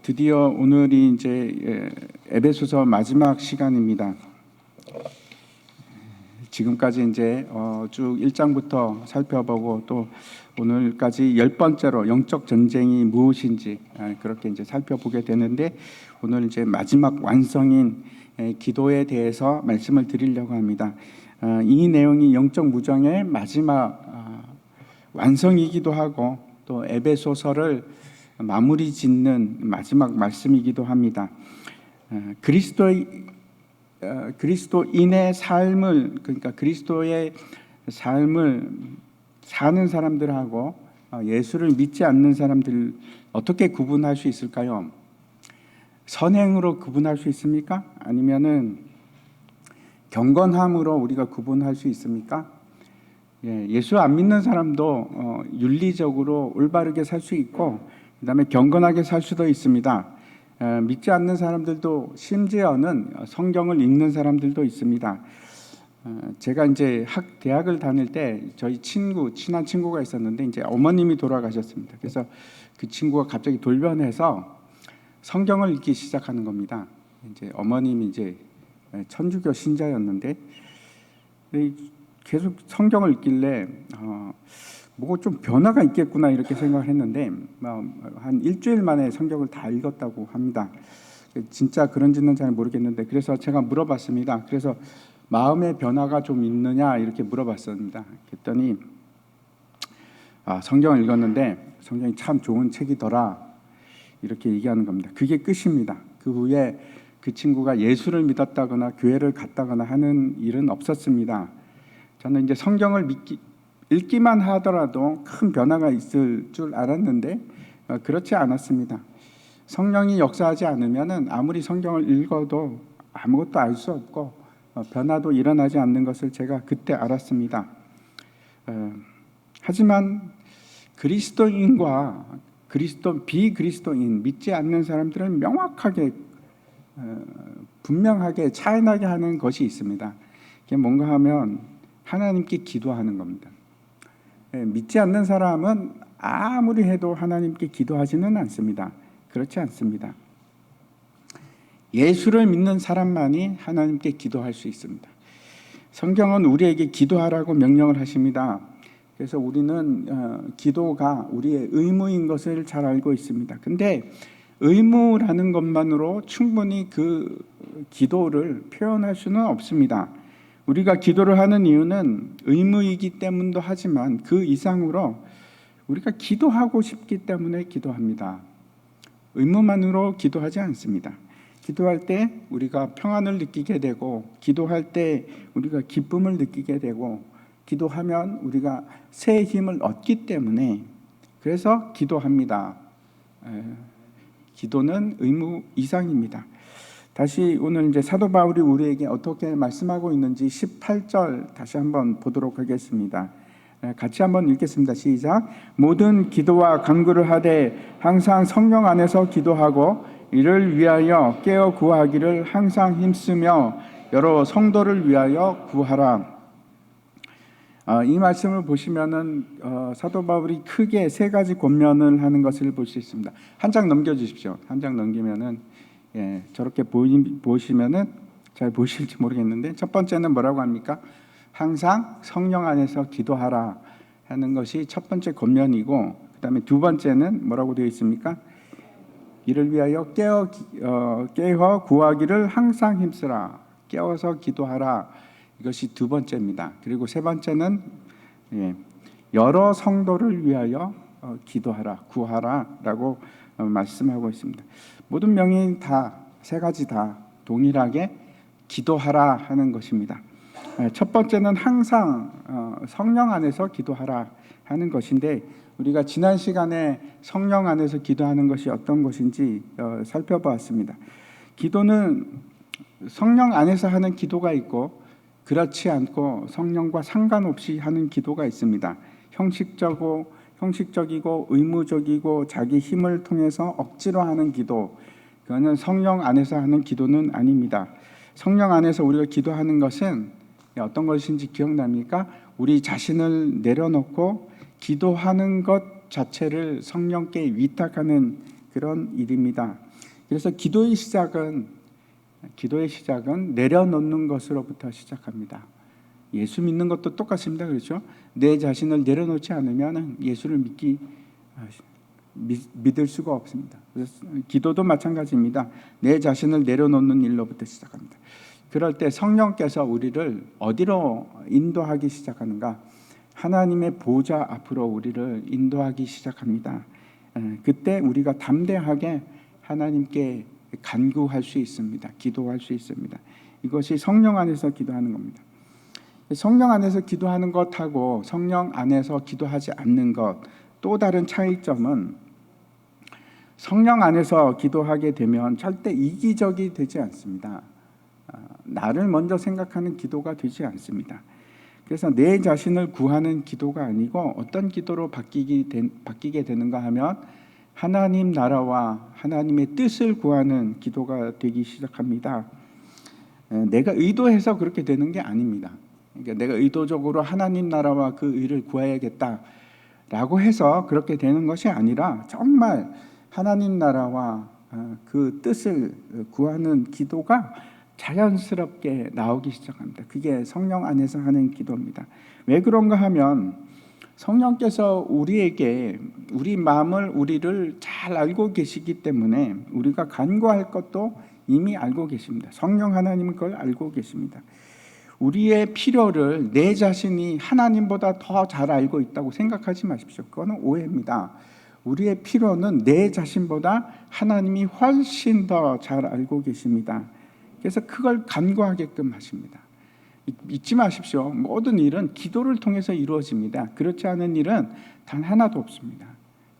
드디어 오늘이 이제 에베소서 마지막 시간입니다. 지금까지 이제 쭉 1장부터 살펴보고 또 오늘까지 10번째로 영적 전쟁이 무엇인지 그렇게 이제 살펴보게 되는데, 오늘 이제 마지막 완성인 기도에 대해서 말씀을 드리려고 합니다. 이 내용이 영적 무장의 마지막 완성이기도 하고 또 에베소서를 마무리 짓는 마지막 말씀이기도 합니다. 그리스도인의 삶을, 그러니까 그리스도의 삶을 사는 사람들하고 예수를 믿지 않는 사람들 어떻게 구분할 수 있을까요? 선행으로 구분할 수 있습니까? 아니면은 경건함으로 우리가 구분할 수 있습니까? 예수 안 믿는 사람도 윤리적으로 올바르게 살 수 있고, 그 다음에 경건하게 살 수도 있습니다. 믿지 않는 사람들도, 심지어는 성경을 읽는 사람들도 있습니다. 제가 이제 대학을 다닐 때 저희 친한 친구가 있었는데, 이제 어머님이 돌아가셨습니다. 그래서 그 친구가 갑자기 돌변해서 성경을 읽기 시작하는 겁니다. 이제 어머님이 이제 천주교 신자였는데 계속 성경을 읽길래 뭐 좀 변화가 있겠구나 이렇게 생각을 했는데, 한 일주일 만에 성경을 다 읽었다고 합니다. 진짜 그런지는 잘 모르겠는데, 그래서 제가 물어봤습니다. 그래서 마음의 변화가 좀 있느냐 이렇게 물어봤습니다. 그랬더니 성경을 읽었는데 성경이 참 좋은 책이더라 이렇게 얘기하는 겁니다. 그게 끝입니다. 그 후에 그 친구가 예수를 믿었다거나 교회를 갔다거나 하는 일은 없었습니다. 저는 이제 성경을 읽기만 하더라도 큰 변화가 있을 줄 알았는데 그렇지 않았습니다. 성령이 역사하지 않으면 아무리 성경을 읽어도 아무것도 알 수 없고 변화도 일어나지 않는 것을 제가 그때 알았습니다. 하지만 그리스도인과 비그리스도인, 믿지 않는 사람들은 명확하게 분명하게 차이나게 하는 것이 있습니다. 그게 뭔가 하면 하나님께 기도하는 겁니다. 믿지 않는 사람은 아무리 해도 하나님께 기도하지는 않습니다. 그렇지 않습니다. 예수를 믿는 사람만이 하나님께 기도할 수 있습니다. 성경은 우리에게 기도하라고 명령을 하십니다. 그래서 우리는 기도가 우리의 의무인 것을 잘 알고 있습니다. 근데 의무라는 것만으로 충분히 그 기도를 표현할 수는 없습니다. 우리가 기도를 하는 이유는 의무이기 때문도 하지만 그 이상으로 우리가 기도하고 싶기 때문에 기도합니다. 의무만으로 기도하지 않습니다. 기도할 때 우리가 평안을 느끼게 되고, 기도할 때 우리가 기쁨을 느끼게 되고, 기도하면 우리가 새 힘을 얻기 때문에 그래서 기도합니다. 기도는 의무 이상입니다. 다시 오늘 이제 사도 바울이 우리에게 어떻게 말씀하고 있는지 18절 다시 한번 보도록 하겠습니다. 같이 한번 읽겠습니다. 시작. 모든 기도와 간구를 하되 항상 성령 안에서 기도하고 이를 위하여 깨어 구하기를 항상 힘쓰며 여러 성도를 위하여 구하라. 이 말씀을 보시면은 사도 바울이 크게 세 가지 권면을 하는 것을 볼 수 있습니다. 한 장 넘겨주십시오. 한 장 넘기면은 저렇게 보시면은 잘 보실지 모르겠는데, 첫 번째는 뭐라고 합니까? 항상 성령 안에서 기도하라 하는 것이 첫 번째 권면이고, 그 다음에 두 번째는 뭐라고 되어 있습니까? 이를 위하여 깨어 구하기를 항상 힘쓰라. 깨어서 기도하라. 이것이 두 번째입니다. 그리고 세 번째는 여러 성도를 위하여 기도하라, 구하라라고 말씀하고 있습니다. 모든 명인 다 세 가지 다 동일하게 기도하라 하는 것입니다. 첫 번째는 항상 성령 안에서 기도하라 하는 것인데, 우리가 지난 시간에 성령 안에서 기도하는 것이 어떤 것인지 살펴보았습니다. 기도는 성령 안에서 하는 기도가 있고, 그렇지 않고 성령과 상관없이 하는 기도가 있습니다. 형식적이고 의무적이고 자기 힘을 통해서 억지로 하는 기도, 그거는 성령 안에서 하는 기도는 아닙니다. 성령 안에서 우리가 기도하는 것은 어떤 것인지 기억납니까? 우리 자신을 내려놓고 기도하는 것 자체를 성령께 위탁하는 그 그런 일입니다. 그래서 기도의 시작은 내려놓는 것으로부터 시작합니다. 예수 믿는 것도 똑같습니다. 그렇죠? 내 자신을 내려놓지 않으면 예수를 믿을 수가 없습니다. 그래서 기도도 마찬가지입니다. 내 자신을 내려놓는 일로부터 시작합니다. 그럴 때 성령께서 우리를 어디로 인도하기 시작하는가? 하나님의 보좌 앞으로 우리를 인도하기 시작합니다. 그때 우리가 담대하게 하나님께 간구할 수 있습니다. 기도할 수 있습니다. 이것이 성령 안에서 기도하는 겁니다. 성령 안에서 기도하는 것하고 성령 안에서 기도하지 않는 것, 또 다른 차이점은 성령 안에서 기도하게 되면 절대 이기적이 되지 않습니다. 나를 먼저 생각하는 기도가 되지 않습니다. 그래서 내 자신을 구하는 기도가 아니고 어떤 기도로 바뀌게 되는가 하면 하나님 나라와 하나님의 뜻을 구하는 기도가 되기 시작합니다. 내가 의도해서 그렇게 되는 게 아닙니다. 그러니까 내가 의도적으로 하나님 나라와 그 의를 구해야겠다라고 해서 그렇게 되는 것이 아니라 정말 하나님 나라와 그 뜻을 구하는 기도가 자연스럽게 나오기 시작합니다. 그게 성령 안에서 하는 기도입니다. 왜 그런가 하면 성령께서 우리 마음을, 우리를 잘 알고 계시기 때문에 우리가 간구할 것도 이미 알고 계십니다. 성령 하나님은 그걸 알고 계십니다. 우리의 필요를 내 자신이 하나님보다 더 잘 알고 있다고 생각하지 마십시오. 그거는 오해입니다. 우리의 필요는 내 자신보다 하나님이 훨씬 더 잘 알고 계십니다. 그래서 그걸 간구하게끔 하십니다. 잊지 마십시오. 모든 일은 기도를 통해서 이루어집니다. 그렇지 않은 일은 단 하나도 없습니다.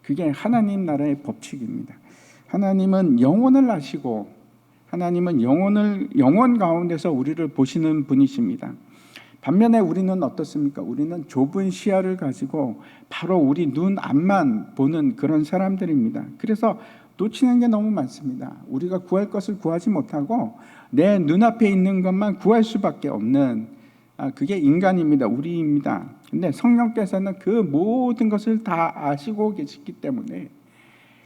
그게 하나님 나라의 법칙입니다. 하나님은 영혼을 아시고 하나님은 영혼 가운데서 우리를 보시는 분이십니다. 반면에 우리는 어떻습니까? 우리는 좁은 시야를 가지고 바로 우리 눈 앞만 보는 그런 사람들입니다. 그래서 놓치는 게 너무 많습니다. 우리가 구할 것을 구하지 못하고 내 눈앞에 있는 것만 구할 수밖에 없는 그게 인간입니다. 우리입니다. 근데 성령께서는 그 모든 것을 다 아시고 계시기 때문에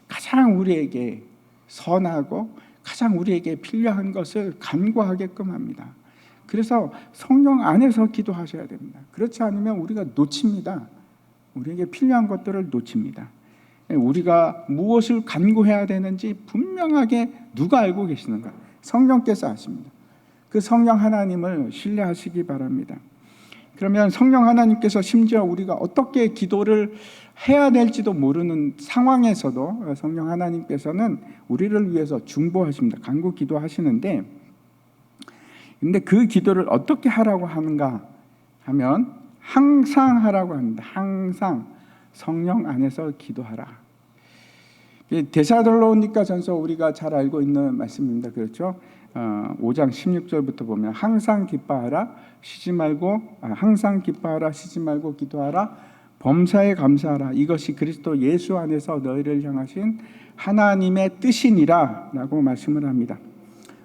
가장 우리에게 선하고 가장 우리에게 필요한 것을 간구하게끔 합니다. 그래서 성령 안에서 기도하셔야 됩니다. 그렇지 않으면 우리가 놓칩니다. 우리에게 필요한 것들을 놓칩니다. 우리가 무엇을 간구해야 되는지 분명하게 누가 알고 계시는가? 성령께서 아십니다. 그 성령 하나님을 신뢰하시기 바랍니다. 그러면 성령 하나님께서 심지어 우리가 어떻게 기도를 해야 될지도 모르는 상황에서도 성령 하나님께서는 우리를 위해서 중보하십니다. 간구 기도하시는데, 근데 그 기도를 어떻게 하라고 하는가 하면 항상 하라고 합니다. 항상 성령 안에서 기도하라. 데살로니가 전서 우리가 잘 알고 있는 말씀입니다. 그렇죠? 5장 16절부터 보면 항상 기뻐하라 쉬지 말고 기도하라 범사에 감사하라 이것이 그리스도 예수 안에서 너희를 향하신 하나님의 뜻이니라 라고 말씀을 합니다.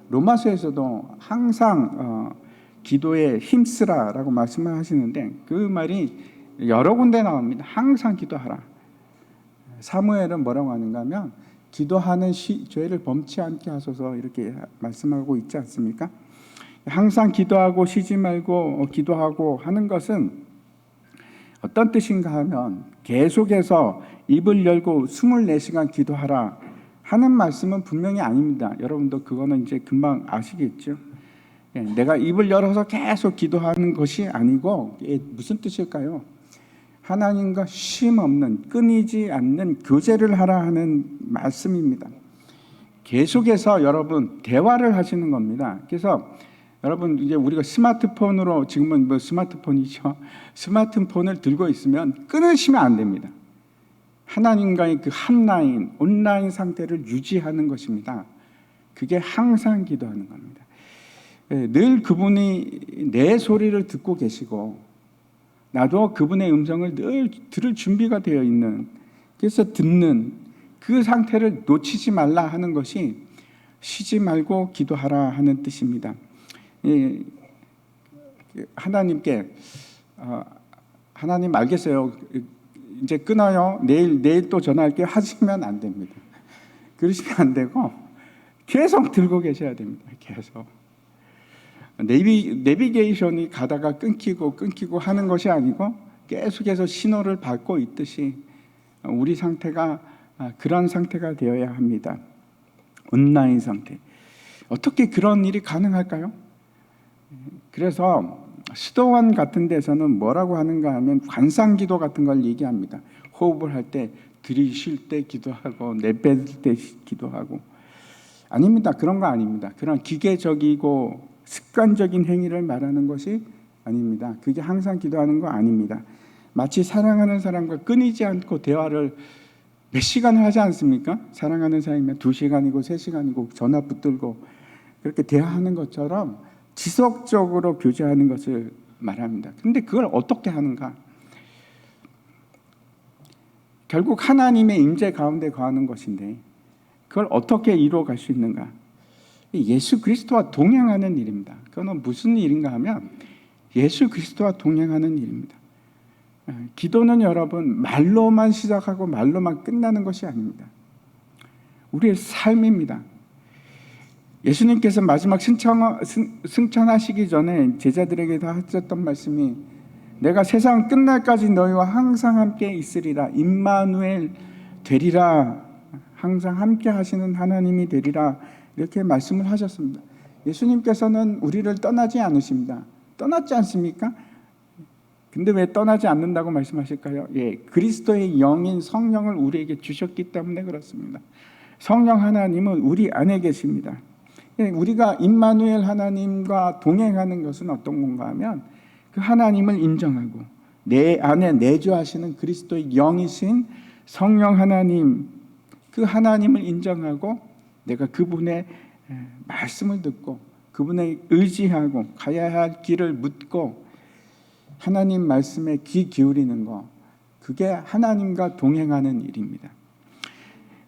로마서에서도 항상 기도에 힘쓰라 라고 말씀을 하시는데 그 말이 여러 군데 나옵니다. 항상 기도하라. 사무엘은 뭐라고 하는가 하면 기도하는 죄를 범치 않게 하소서 이렇게 말씀하고 있지 않습니까? 항상 기도하고 쉬지 말고 기도하고 하는 것은 어떤 뜻인가 하면 계속해서 입을 열고 24시간 기도하라 하는 말씀은 분명히 아닙니다. 여러분도 그거는 이제 금방 아시겠죠? 내가 입을 열어서 계속 기도하는 것이 아니고 이게 무슨 뜻일까요? 하나님과 쉼 없는 끊이지 않는 교제를 하라 하는 말씀입니다. 계속해서 여러분 대화를 하시는 겁니다. 그래서 여러분 이제 우리가 스마트폰으로 지금은 뭐 스마트폰이죠. 스마트폰을 들고 있으면 끊으시면 안 됩니다. 하나님과의 그 한라인, 온라인 상태를 유지하는 것입니다. 그게 항상 기도하는 겁니다. 늘 그분이 내 소리를 듣고 계시고 나도 그분의 음성을 늘 들을 준비가 되어 있는 그래서 듣는 그 상태를 놓치지 말라 하는 것이 쉬지 말고 기도하라 하는 뜻입니다. 하나님께 하나님 알겠어요. 이제 끊어요. 내일 또 전화할게요. 하시면 안 됩니다. 그러시면 안 되고 계속 들고 계셔야 됩니다. 계속. 내비게이션이 가다가 끊기고 하는 것이 아니고 계속해서 신호를 받고 있듯이 우리 상태가 그런 상태가 되어야 합니다. 온라인 상태. 어떻게 그런 일이 가능할까요? 그래서 수도원 같은 데서는 뭐라고 하는가 하면 관상기도 같은 걸 얘기합니다. 호흡을 할 때 들이쉴 때 기도하고 내뱉을 때 기도하고. 아닙니다. 그런 거 아닙니다. 그런 기계적이고 습관적인 행위를 말하는 것이 아닙니다. 그게 항상 기도하는 거 아닙니다. 마치 사랑하는 사람과 끊이지 않고 대화를 몇 시간을 하지 않습니까? 사랑하는 사람이면 2시간이고 3시간이고 전화 붙들고 그렇게 대화하는 것처럼 지속적으로 교제하는 것을 말합니다. 근데 그걸 어떻게 하는가? 결국 하나님의 임재 가운데 거하는 것인데 그걸 어떻게 이루어갈 수 있는가? 예수 그리스도와 동행하는 일입니다. 그건 무슨 일인가 하면 예수 그리스도와 동행하는 일입니다. 기도는 여러분 말로만 시작하고 말로만 끝나는 것이 아닙니다. 우리의 삶입니다. 예수님께서 마지막 승천하시기 전에 제자들에게 다 하셨던 말씀이 내가 세상 끝날까지 너희와 항상 함께 있으리라. 임마누엘 되리라. 항상 함께 하시는 하나님이 되리라. 이렇게 말씀을 하셨습니다. 예수님께서는 우리를 떠나지 않으십니다. 떠났지 않습니까? 근데 왜 떠나지 않는다고 말씀하실까요? 그리스도의 영인 성령을 우리에게 주셨기 때문에 그렇습니다. 성령 하나님은 우리 안에 계십니다. 우리가 임마누엘 하나님과 동행하는 것은 어떤 건가 하면 그 하나님을 인정하고 내 안에 내주하시는 그리스도의 영이신 성령 하나님, 그 하나님을 인정하고 내가 그분의 말씀을 듣고 그분의 의지하고 가야 할 길을 묻고 하나님 말씀에 귀 기울이는 것, 그게 하나님과 동행하는 일입니다.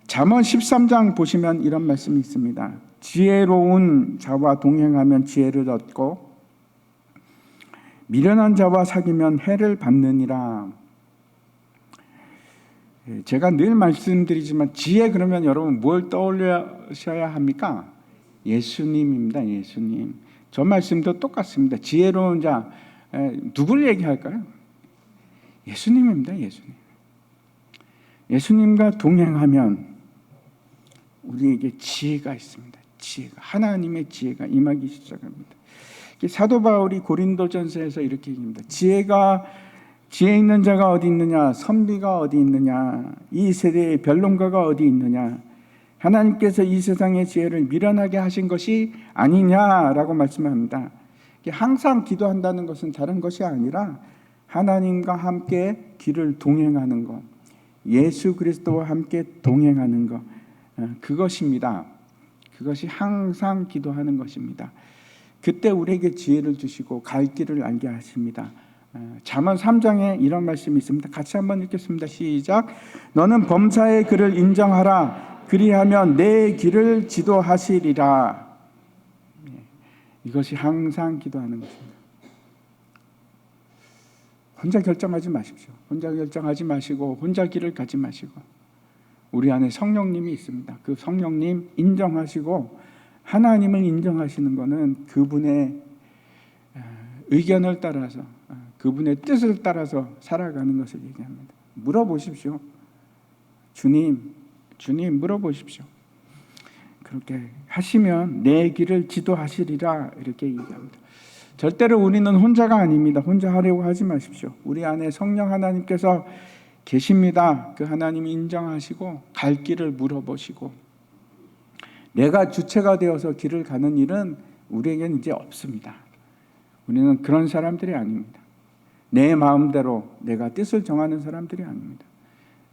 잠언 13장 보시면 이런 말씀이 있습니다. 지혜로운 자와 동행하면 지혜를 얻고 미련한 자와 사귀면 해를 받느니라. 제가 늘 말씀드리지만 지혜 그러면 여러분 뭘 떠올려셔야 합니까? 예수님입니다. 예수님. 저 말씀도 똑같습니다. 지혜로운 자, 누굴 얘기할까요? 예수님입니다. 예수님. 예수님과 동행하면 우리에게 지혜가 있습니다. 지혜가, 하나님의 지혜가 임하기 시작합니다. 사도 바울이 고린도전서에서 이렇게 얘기합니다. 지혜 있는 자가 어디 있느냐? 선비가 어디 있느냐? 이 세대의 변론가가 어디 있느냐? 하나님께서 이 세상의 지혜를 미련하게 하신 것이 아니냐라고 말씀합니다. 항상 기도한다는 것은 다른 것이 아니라 하나님과 함께 길을 동행하는 것, 예수 그리스도와 함께 동행하는 것, 그것입니다. 그것이 항상 기도하는 것입니다. 그때 우리에게 지혜를 주시고 갈 길을 알게 하십니다. 잠언 3장에 이런 말씀이 있습니다. 같이 한번 읽겠습니다. 시작. 너는 범사의 그를 인정하라. 그리하면 내 길을 지도하시리라. 이것이 항상 기도하는 것입니다. 혼자 결정하지 마십시오. 혼자 결정하지 마시고 혼자 길을 가지 마시고 우리 안에 성령님이 있습니다. 그 성령님 인정하시고 하나님을 인정하시는 것은 그분의 의견을 따라서 그분의 뜻을 따라서 살아가는 것을 얘기합니다. 물어보십시오. 주님 물어보십시오. 그렇게 하시면 내 길을 지도하시리라 이렇게 얘기합니다. 절대로 우리는 혼자가 아닙니다. 혼자 하려고 하지 마십시오. 우리 안에 성령 하나님께서 계십니다. 그 하나님이 인정하시고 갈 길을 물어보시고 내가 주체가 되어서 길을 가는 일은 우리에게는 이제 없습니다. 우리는 그런 사람들이 아닙니다. 내 마음대로 내가 뜻을 정하는 사람들이 아닙니다.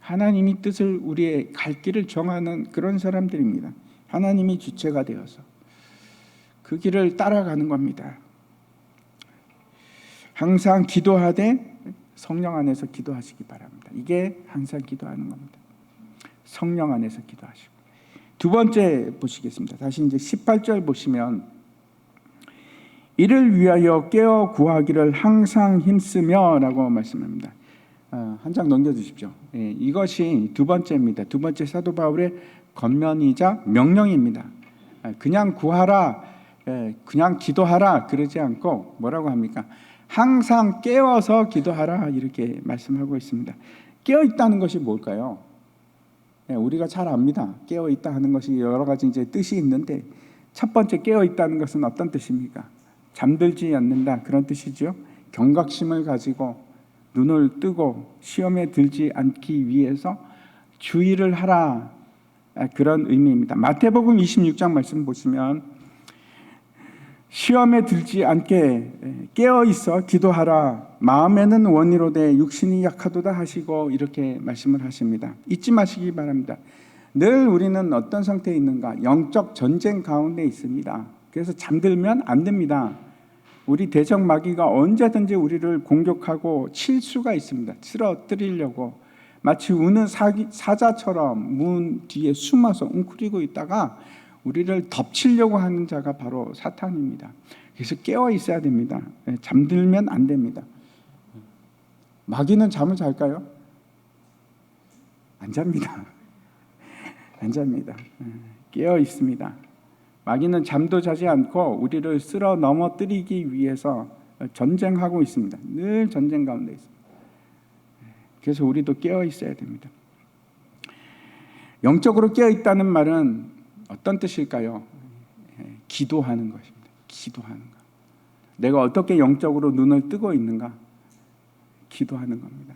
하나님이 뜻을 우리의 갈 길을 정하는 그런 사람들입니다. 하나님이 주체가 되어서 그 길을 따라가는 겁니다. 항상 기도하되 성령 안에서 기도하시기 바랍니다. 이게 항상 기도하는 겁니다. 성령 안에서 기도하시고. 두 번째 보시겠습니다. 다시 이제 18절 보시면 이를 위하여 깨어 구하기를 항상 힘쓰며 라고 말씀합니다. 한 장 넘겨주십시오. 이것이 두 번째입니다. 두 번째 사도 바울의 권면이자 명령입니다. 그냥 구하라, 그냥 기도하라 그러지 않고 뭐라고 합니까? 항상 깨어서 기도하라 이렇게 말씀하고 있습니다. 깨어 있다는 것이 뭘까요? 우리가 잘 압니다. 깨어 있다 하는 것이 여러 가지 이제 뜻이 있는데 첫 번째 깨어 있다는 것은 어떤 뜻입니까? 잠들지 않는다 그런 뜻이죠. 경각심을 가지고 눈을 뜨고 시험에 들지 않기 위해서 주의를 하라 그런 의미입니다. 마태복음 26장 말씀 보시면 시험에 들지 않게 깨어 있어 기도하라. 마음에는 원이로되 육신이 약하도다 하시고 이렇게 말씀을 하십니다. 잊지 마시기 바랍니다. 늘 우리는 어떤 상태에 있는가? 영적 전쟁 가운데 있습니다. 그래서 잠들면 안 됩니다. 우리 대적 마귀가 언제든지 우리를 공격하고 칠 수가 있습니다. 쓰러뜨리려고 마치 우는 사자처럼 문 뒤에 숨어서 웅크리고 있다가 우리를 덮치려고 하는 자가 바로 사탄입니다. 그래서 깨어 있어야 됩니다. 잠들면 안 됩니다. 마귀는 잠을 잘까요? 안 잡니다. 안 잡니다. 깨어 있습니다. 마귀는 잠도 자지 않고 우리를 쓸어 넘어뜨리기 위해서 전쟁하고 있습니다. 늘 전쟁 가운데 있습니다. 그래서 우리도 깨어 있어야 됩니다. 영적으로 깨어 있다는 말은 어떤 뜻일까요? 기도하는 것입니다. 기도하는 것. 내가 어떻게 영적으로 눈을 뜨고 있는가? 기도하는 겁니다.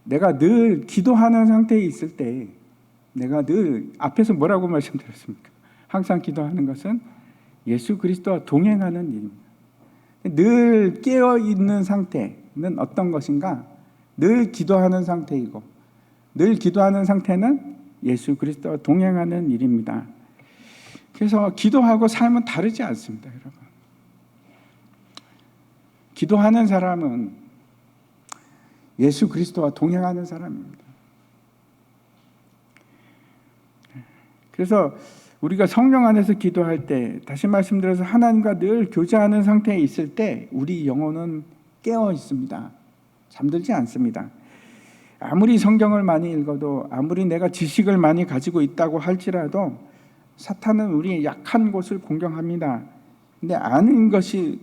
내가 늘 기도하는 상태에 있을 때 내가 늘 앞에서 뭐라고 말씀드렸습니까? 항상 기도하는 것은 예수 그리스도와 동행하는 일입니다. 늘 깨어 있는 상태는 어떤 것인가? 늘 기도하는 상태이고 늘 기도하는 상태는 예수 그리스도와 동행하는 일입니다. 그래서 기도하고 삶은 다르지 않습니다, 여러분. 기도하는 사람은 예수 그리스도와 동행하는 사람입니다. 그래서 우리가 성령 안에서 기도할 때 다시 말씀드려서 하나님과 늘 교제하는 상태에 있을 때 우리 영혼은 깨어 있습니다. 잠들지 않습니다. 아무리 성경을 많이 읽어도 아무리 내가 지식을 많이 가지고 있다고 할지라도 사탄은 우리의 약한 곳을 공격합니다. 근데 아는 것이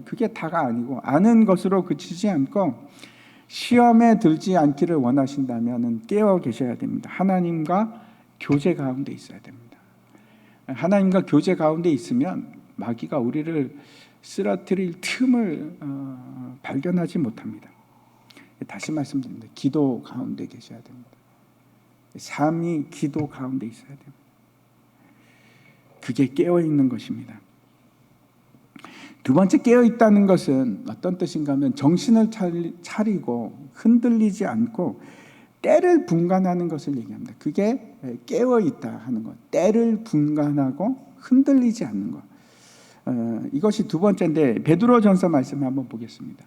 그게 다가 아니고 아는 것으로 그치지 않고 시험에 들지 않기를 원하신다면 깨어 계셔야 됩니다. 하나님과 교제 가운데 있어야 됩니다. 하나님과 교제 가운데 있으면 마귀가 우리를 쓰러뜨릴 틈을 발견하지 못합니다. 다시 말씀드립니다. 기도 가운데 계셔야 됩니다. 삶이 기도 가운데 있어야 됩니다. 그게 깨어있는 것입니다. 두 번째 깨어있다는 것은 어떤 뜻인가 하면 정신을 차리고 흔들리지 않고 때를 분간하는 것을 얘기합니다. 그게 깨어있다 하는 것. 때를 분간하고 흔들리지 않는 것. 이것이 두 번째인데 베드로전서 말씀 한번 보겠습니다.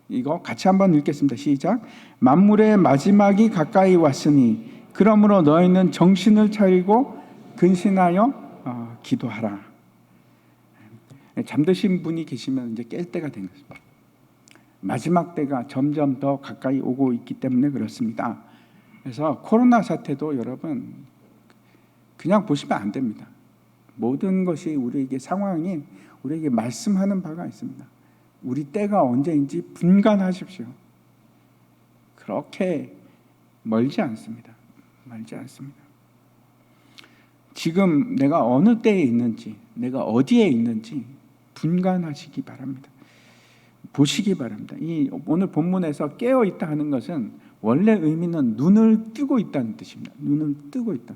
이거 같이 한번 읽겠습니다. 시작. 만물의 마지막이 가까이 왔으니 그러므로 너희는 정신을 차리고 근신하여 기도하라. 잠드신 분이 계시면 이제 깰 때가 된 것입니다. 마지막 때가 점점 더 가까이 오고 있기 때문에 그렇습니다. 그래서 코로나 사태도 여러분 그냥 보시면 안 됩니다. 모든 것이 우리에게 상황이 우리에게 말씀하는 바가 있습니다. 우리 때가 언제인지 분간하십시오. 그렇게 멀지 않습니다. 멀지 않습니다. 지금 내가 어느 때에 있는지, 내가 어디에 있는지 분간하시기 바랍니다. 보시기 바랍니다. 이 오늘 본문에서 깨어 있다 하는 것은 원래 의미는 눈을 뜨고 있다는 뜻입니다. 눈을 뜨고 있다.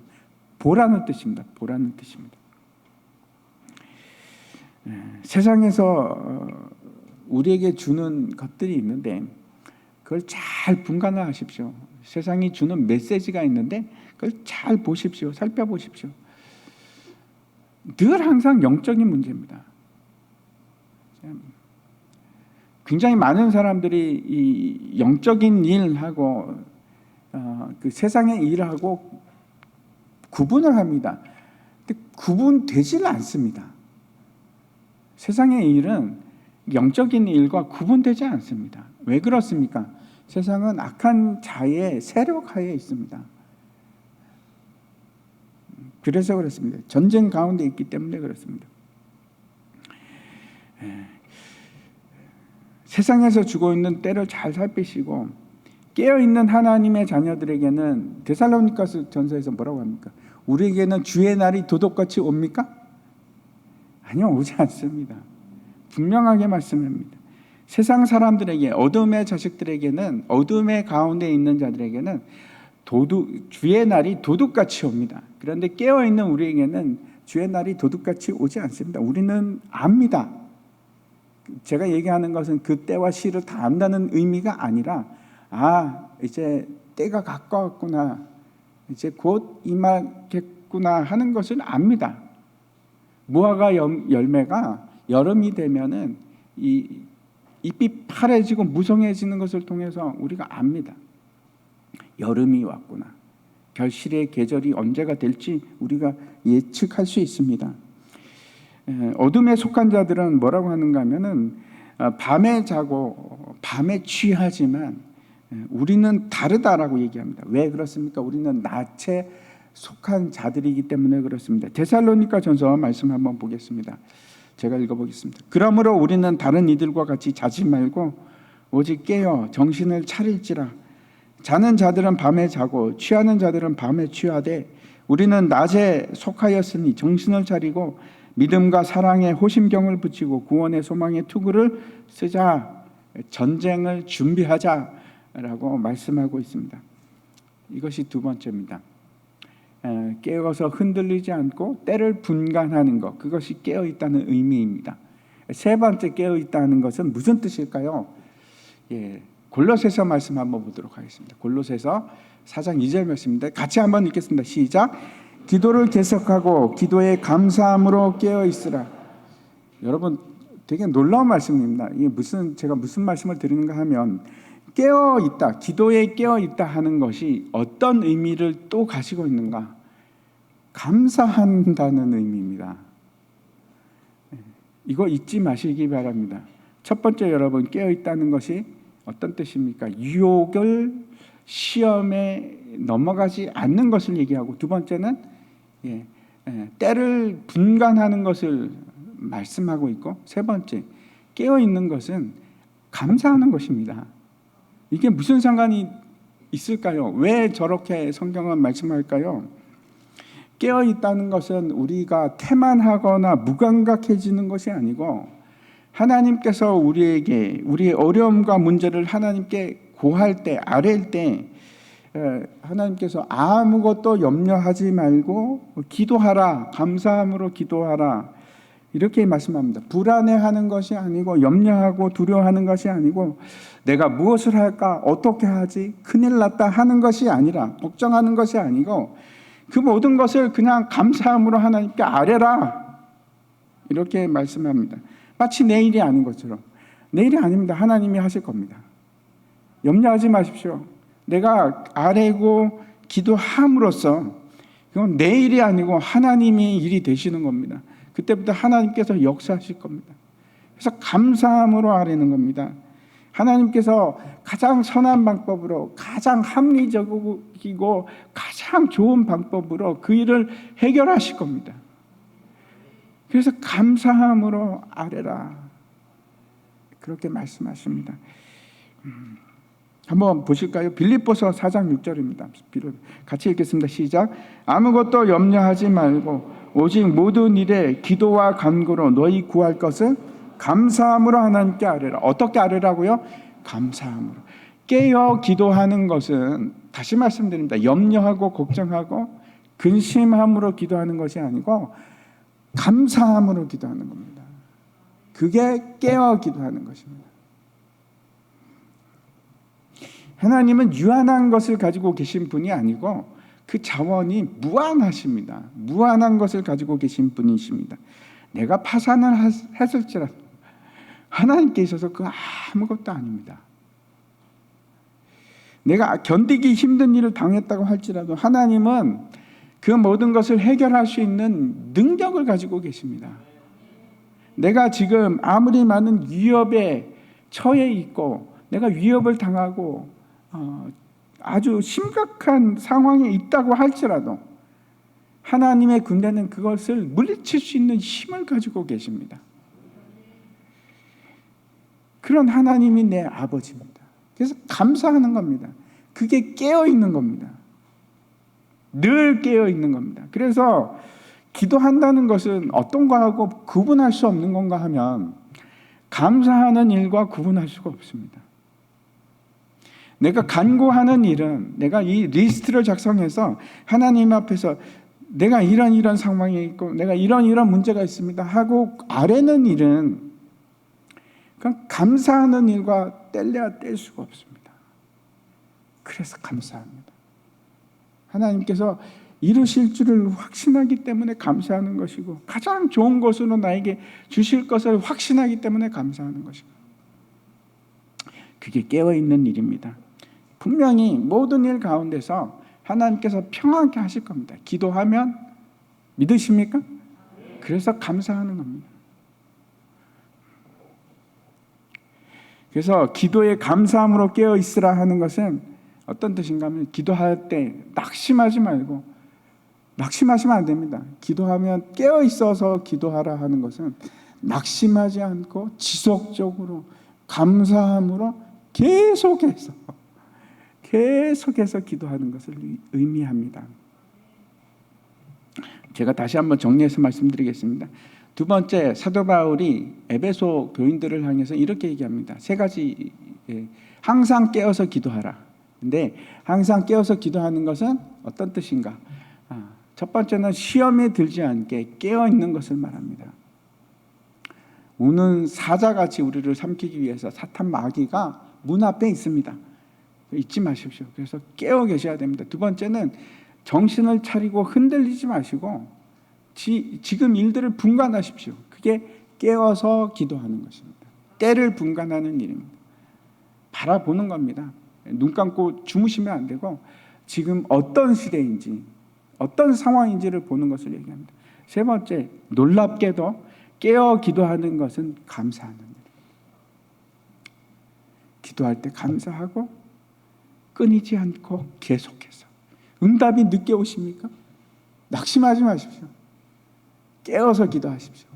보라는 뜻입니다. 보라는 뜻입니다. 세상에서 우리에게 주는 것들이 있는데 그걸 잘 분간을 하십시오. 세상이 주는 메시지가 있는데 그걸 잘 보십시오. 살펴보십시오. 늘 항상 영적인 문제입니다. 굉장히 많은 사람들이 이 영적인 일하고 그 세상의 일하고 구분을 합니다. 근데 구분되질 않습니다. 세상의 일은 영적인 일과 구분되지 않습니다. 왜 그렇습니까? 세상은 악한 자의 세력 하에 있습니다. 그래서 그렇습니다. 전쟁 가운데 있기 때문에 그렇습니다. 세상에서 주고 있는 때를 잘 살피시고 깨어있는 하나님의 자녀들에게는 데살로니가서 전서에서 뭐라고 합니까? 우리에게는 주의 날이 도둑같이 옵니까? 아니요, 오지 않습니다. 분명하게 말씀합니다. 세상 사람들에게, 어둠의 자식들에게는, 어둠의 가운데 있는 자들에게는 주의 날이 도둑같이 옵니다. 그런데 깨어있는 우리에게는 주의 날이 도둑같이 오지 않습니다. 우리는 압니다. 제가 얘기하는 것은 그 때와 시를 다 안다는 의미가 아니라, 이제 때가 가까웠구나, 이제 곧 임하겠구나 하는 것을 압니다. 무화과 열매가 여름이 되면은 이 잎이 파래지고 무성해지는 것을 통해서 우리가 압니다. 여름이 왔구나. 결실의 계절이 언제가 될지 우리가 예측할 수 있습니다. 어둠에 속한 자들은 뭐라고 하는가 하면은 밤에 자고 밤에 취하지만 우리는 다르다라고 얘기합니다. 왜 그렇습니까? 우리는 낮에 속한 자들이기 때문에 그렇습니다. 데살로니가 전서 말씀 한번 보겠습니다. 제가 읽어보겠습니다. 그러므로 우리는 다른 이들과 같이 자지 말고 오직 깨어 정신을 차릴지라. 자는 자들은 밤에 자고 취하는 자들은 밤에 취하되 우리는 낮에 속하였으니 정신을 차리고 믿음과 사랑에 호심경을 붙이고 구원의 소망의 투구를 쓰자. 전쟁을 준비하자라고 말씀하고 있습니다. 이것이 두 번째입니다. 깨어서 흔들리지 않고 때를 분간하는 것, 그것이 깨어있다는 의미입니다. 세 번째 깨어있다는 것은 무슨 뜻일까요? 골로새서 말씀 한번 보도록 하겠습니다. 골로새서 4장 2절 말씀인데 같이 한번 읽겠습니다. 시작. 기도를 계속하고 기도에 감사함으로 깨어있으라. 여러분 되게 놀라운 말씀입니다. 이게 제가 무슨 말씀을 드리는가 하면 깨어있다, 기도에 깨어있다 하는 것이 어떤 의미를 또 가지고 있는가? 감사한다는 의미입니다. 이거 잊지 마시기 바랍니다. 첫 번째, 여러분 깨어있다는 것이 어떤 뜻입니까? 유혹을, 시험에 넘어가지 않는 것을 얘기하고, 두 번째는 때를 분간하는 것을 말씀하고 있고, 세 번째 깨어있는 것은 감사하는 것입니다. 이게 무슨 상관이 있을까요? 왜 저렇게 성경은 말씀할까요? 깨어있다는 것은 우리가 태만하거나 무감각해지는 것이 아니고 하나님께서 우리에게 우리의 어려움과 문제를 하나님께 고할 때, 아뢰일 때 하나님께서 아무것도 염려하지 말고 기도하라, 감사함으로 기도하라 이렇게 말씀합니다. 불안해하는 것이 아니고 염려하고 두려워하는 것이 아니고 내가 무엇을 할까, 어떻게 하지, 큰일 났다 하는 것이 아니라, 걱정하는 것이 아니고 그 모든 것을 그냥 감사함으로 하나님께 아뢰라 이렇게 말씀합니다. 마치 내일이 아닌 것처럼. 내일이 아닙니다. 하나님이 하실 겁니다. 염려하지 마십시오. 내가 아뢰고 기도함으로써 그건 내일이 아니고 하나님이 일이 되시는 겁니다. 그때부터 하나님께서 역사하실 겁니다. 그래서 감사함으로 아뢰는 겁니다. 하나님께서 가장 선한 방법으로, 가장 합리적이고 가장 좋은 방법으로 그 일을 해결하실 겁니다. 그래서 감사함으로 아뢰라 그렇게 말씀하십니다. 한번 보실까요? 빌립보서 4장 6절입니다. 같이 읽겠습니다. 시작. 아무것도 염려하지 말고 오직 모든 일에 기도와 간구로 너희 구할 것을 감사함으로 하나님께 아뢰라. 어떻게 아뢰라고요? 감사함으로. 깨어 기도하는 것은, 다시 말씀드립니다, 염려하고 걱정하고 근심함으로 기도하는 것이 아니고 감사함으로 기도하는 겁니다. 그게 깨어 기도하는 것입니다. 하나님은 유한한 것을 가지고 계신 분이 아니고 그 자원이 무한하십니다. 무한한 것을 가지고 계신 분이십니다. 내가 파산을 했을지라도 하나님께 있어서 그 아무것도 아닙니다. 내가 견디기 힘든 일을 당했다고 할지라도 하나님은 그 모든 것을 해결할 수 있는 능력을 가지고 계십니다. 내가 지금 아무리 많은 위협에 처해 있고 내가 위협을 당하고 아주 심각한 상황에 있다고 할지라도 하나님의 군대는 그것을 물리칠 수 있는 힘을 가지고 계십니다. 그런 하나님이 내 아버지입니다. 그래서 감사하는 겁니다. 그게 깨어 있는 겁니다. 늘 깨어 있는 겁니다. 그래서 기도한다는 것은 어떤 거하고 구분할 수 없는 건가 하면 감사하는 일과 구분할 수가 없습니다. 내가 간구하는 일은 내가 이 리스트를 작성해서 하나님 앞에서 내가 이런 상황에 있고 내가 이런 문제가 있습니다 하고 아뢰는 일은 그냥 감사하는 일과 뗄래야 뗄 수가 없습니다. 그래서 감사합니다. 하나님께서 이루실 줄을 확신하기 때문에 감사하는 것이고 가장 좋은 것으로 나에게 주실 것을 확신하기 때문에 감사하는 것이고 그게 깨어있는 일입니다. 분명히 모든 일 가운데서 하나님께서 평안케 하실 겁니다. 기도하면 믿으십니까? 그래서 감사하는 겁니다. 그래서 기도에 감사함으로 깨어 있으라 하는 것은 어떤 뜻인가 하면 기도할 때 낙심하지 말고 낙심하시면 안 됩니다. 기도하면 깨어 있어서 기도하라 하는 것은 낙심하지 않고 지속적으로 감사함으로 계속해서 기도하는 것을 의미합니다. 제가 다시 한번 정리해서 말씀드리겠습니다. 두 번째, 사도 바울이 에베소 교인들을 향해서 이렇게 얘기합니다. 세 가지, 항상 깨어서 기도하라. 근데 항상 깨어서 기도하는 것은 어떤 뜻인가? 첫 번째는 시험에 들지 않게 깨어 있는 것을 말합니다. 우는 사자같이 우리를 삼키기 위해서 사탄 마귀가 문 앞에 있습니다. 잊지 마십시오. 그래서 깨어 계셔야 됩니다. 두 번째는 정신을 차리고 흔들리지 마시고 지금 일들을 분간하십시오. 그게 깨어서 기도하는 것입니다. 때를 분간하는 일입니다. 바라보는 겁니다. 눈 감고 주무시면 안 되고 지금 어떤 시대인지 어떤 상황인지를 보는 것을 얘기합니다. 세 번째, 놀랍게도 깨어 기도하는 것은 감사하는 일입니다. 기도할 때 감사하고 끊이지 않고 계속해서. 응답이 늦게 오십니까? 낙심하지 마십시오. 깨어서 기도하십시오.